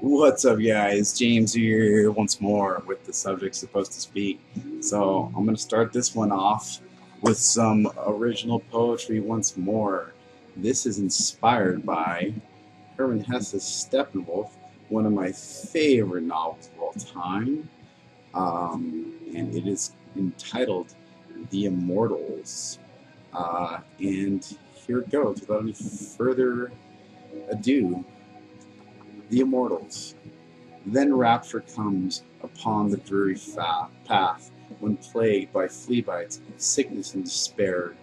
What's up, guys? James here once more with the subject supposed to speak. So, I'm going to start this one off with some original poetry once more. This is inspired by Hermann Hesse's Steppenwolf, one of my favorite novels of all time. And it is entitled The Immortals. And here it goes. Without any further ado, The Immortals. Then rapture comes upon the dreary path, when plagued by flea bites, sickness, and despair,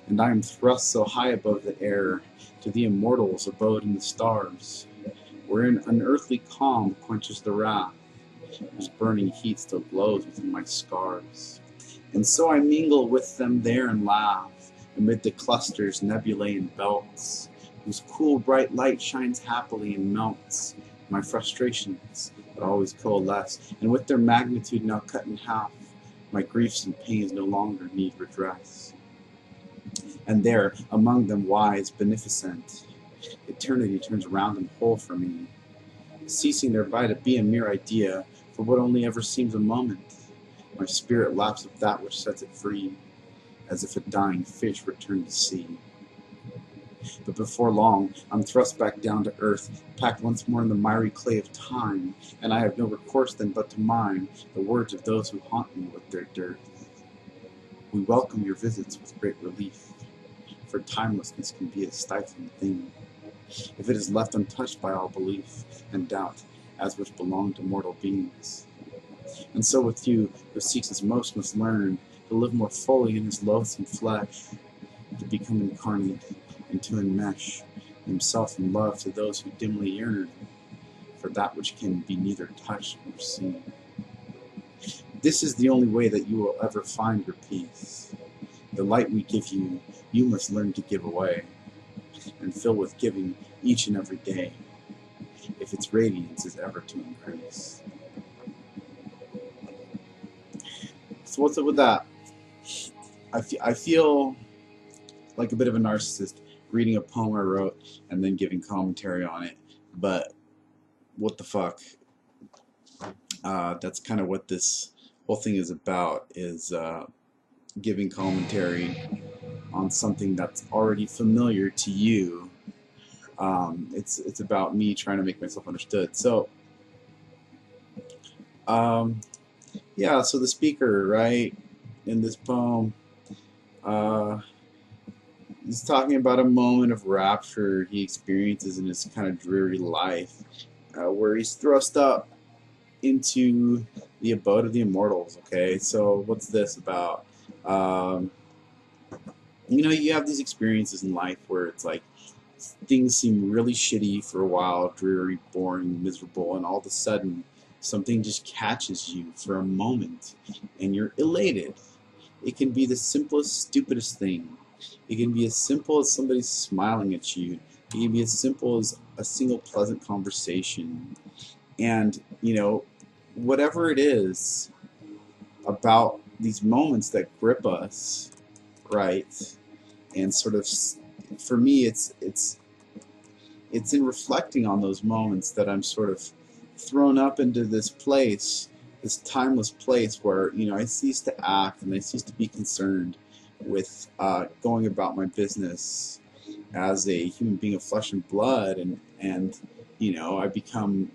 and I am thrust so high above the air to the immortals' abode in the stars, wherein unearthly calm quenches the wrath, whose burning heat still glows within my scars. And so I mingle with them there and laugh, amid the clusters, nebulae, and belts, whose cool bright light shines happily and melts my frustrations that always coalesce, and with their magnitude now cut in half, my griefs and pains no longer need redress. And there, among them wise, beneficent, eternity turns round and whole for me, ceasing thereby to be a mere idea, for what only ever seems a moment. My spirit laps with that which sets it free, as if a dying fish returned to sea. But before long, I'm thrust back down to earth, packed once more in the miry clay of time, and I have no recourse then but to mine the words of those who haunt me with their dearth. We welcome your visits with great relief, for timelessness can be a stifling thing, if it is left untouched by all belief and doubt, as which belong to mortal beings. And so with you, who seeks his most must learn to live more fully in his loathsome flesh, to become incarnate, and to enmesh himself in love to those who dimly yearn for that which can be neither touched nor seen. This is the only way that you will ever find your peace. The light we give you, you must learn to give away, and fill with giving each and every day, if its radiance is ever to increase. So what's up with that? I feel like a bit of a narcissist reading a poem I wrote and then giving commentary on it, but what the fuck? That's kind of what this whole thing is about, is giving commentary on something that's already familiar to you. It's about me trying to make myself understood. So yeah, so the speaker, right, in this poem, uh, he's talking about a moment of rapture he experiences in his kind of dreary life, where he's thrust up into the abode of the immortals. Okay, so what's this about? Um, you have these experiences in life where it's like things seem really shitty for a while, dreary, boring, miserable, and all of a sudden something just catches you for a moment and you're elated. It can be the simplest, stupidest thing. It can be as simple as somebody smiling at you. It can be as simple as a single pleasant conversation. And, whatever it is about these moments that grip us, right? And sort of, for me, it's in reflecting on those moments that I'm sort of thrown up into this place, this timeless place where, I cease to act and I cease to be concerned with going about my business as a human being of flesh and blood, and I become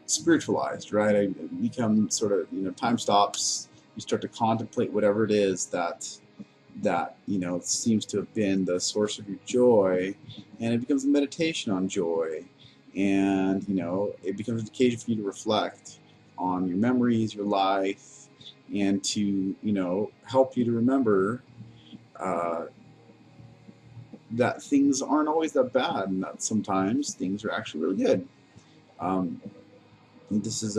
spiritualized, right? I become sort of, time stops. You start to contemplate whatever it is that seems to have been the source of your joy, and it becomes a meditation on joy, and it becomes an occasion for you to reflect on your memories, your life, and to help you to remember that things aren't always that bad, and that sometimes things are actually really good. This is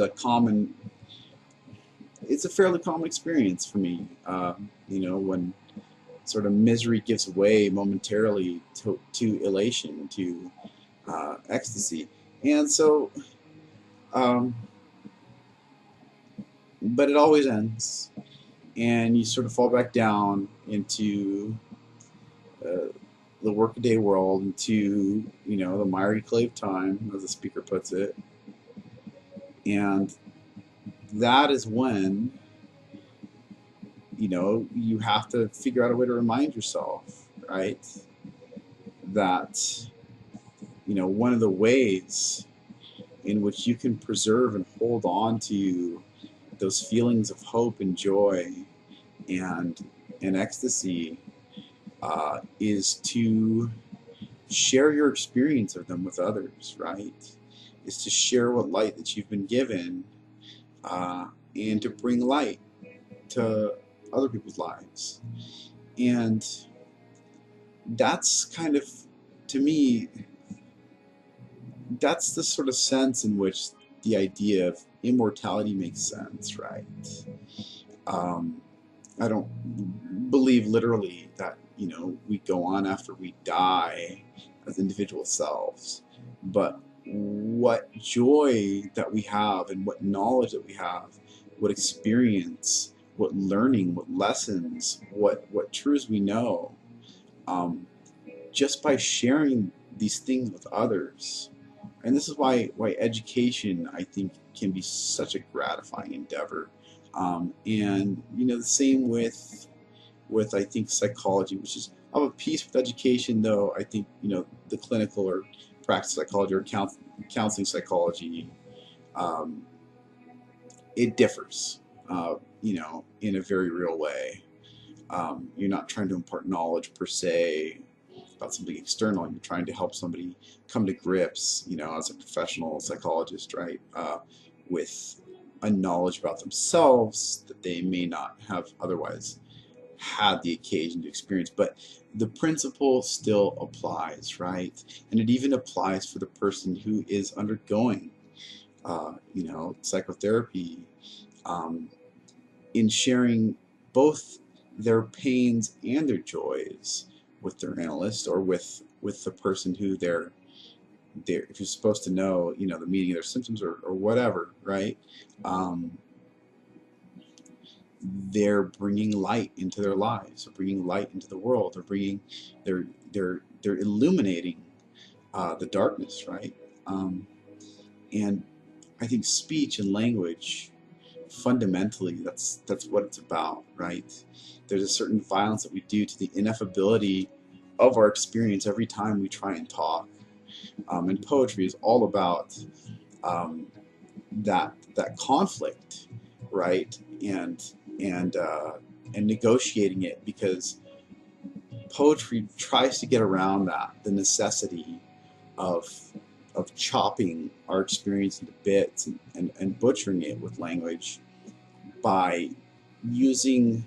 it's a fairly common experience for me, when sort of misery gives way momentarily to elation, to ecstasy. And so, but it always ends, and you sort of fall back down into the workaday world into, the miry clay of time, as the speaker puts it. And that is when, you have to figure out a way to remind yourself, right, that, one of the ways in which you can preserve and hold on to those feelings of hope and joy and ecstasy is to share your experience of them with others, right? Is to share what light that you've been given, and to bring light to other people's lives. And that's kind of, to me, that's the sort of sense in which the idea of immortality makes sense, right? I don't believe literally that, we go on after we die as individual selves, but what joy that we have and what knowledge that we have, what experience, what learning, what lessons, what truths we know, just by sharing these things with others. And this is why education, I think, can be such a gratifying endeavor. And the same with I think psychology, which is of a piece with education, though I think the clinical or practice psychology or counseling psychology, it differs, in a very real way. You're not trying to impart knowledge per se about something external. You're trying to help somebody come to grips, as a professional psychologist, right, with a knowledge about themselves that they may not have otherwise had the occasion to experience. But the principle still applies, right? And it even applies for the person who is undergoing, psychotherapy, in sharing both their pains and their joys with their analyst, or with the person who who's supposed to know, the meaning of their symptoms, or whatever, right? They're bringing light into their lives. They're bringing light into the world. They're illuminating the darkness, right? And I think speech and language, fundamentally, that's what it's about, right? There's a certain violence that we do to the ineffability of our experience every time we try and talk. And poetry is all about that conflict, right? And negotiating it, because poetry tries to get around the necessity of chopping our experience into bits and butchering it with language by using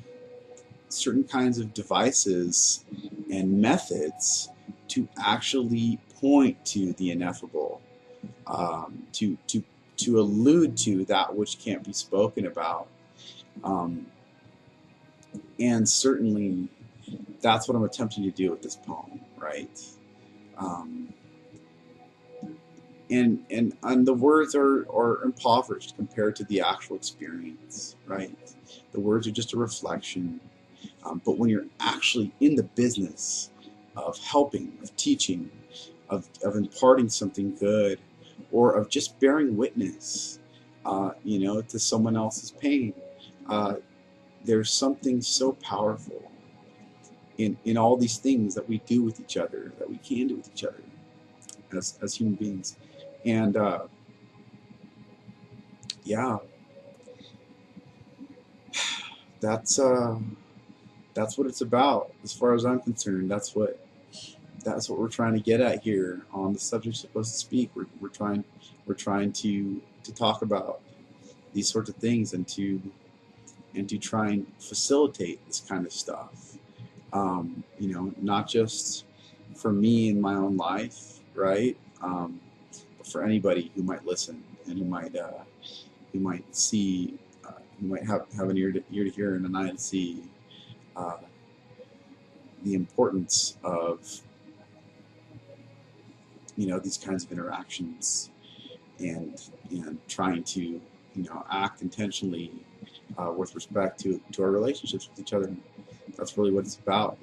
certain kinds of devices and methods to actually point to the ineffable, to allude to that which can't be spoken about. And certainly that's what I'm attempting to do with this poem, right? And the words are impoverished compared to the actual experience, right? The words are just a reflection. But when you're actually in the business of helping, of teaching, of imparting something good, or of just bearing witness, to someone else's pain, there's something so powerful in all these things that we do with each other, that we can do with each other as human beings. And yeah, that's what it's about, as far as I'm concerned. That's what we're trying to get at here on the subject supposed to speak. We're trying to talk about these sorts of things, and to try and facilitate this kind of stuff. Not just for me in my own life, right? But for anybody who might listen, and who might see, who might have an ear to hear and an eye to see, the importance of these kinds of interactions, and trying to act intentionally with respect to our relationships with each other. That's really what it's about.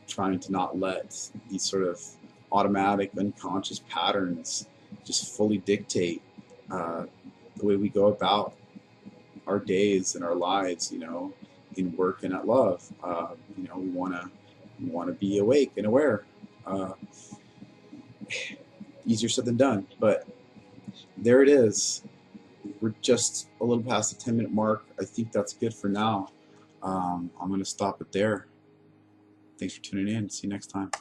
trying to not let these sort of automatic, unconscious patterns just fully dictate the way we go about our days and our lives, in work and at love. We want to be awake and aware. Uh, Easier said than done, but there it is. We're just a little past the 10-minute mark. I think that's good for now. I'm going to stop it there. Thanks for tuning in. See you next time.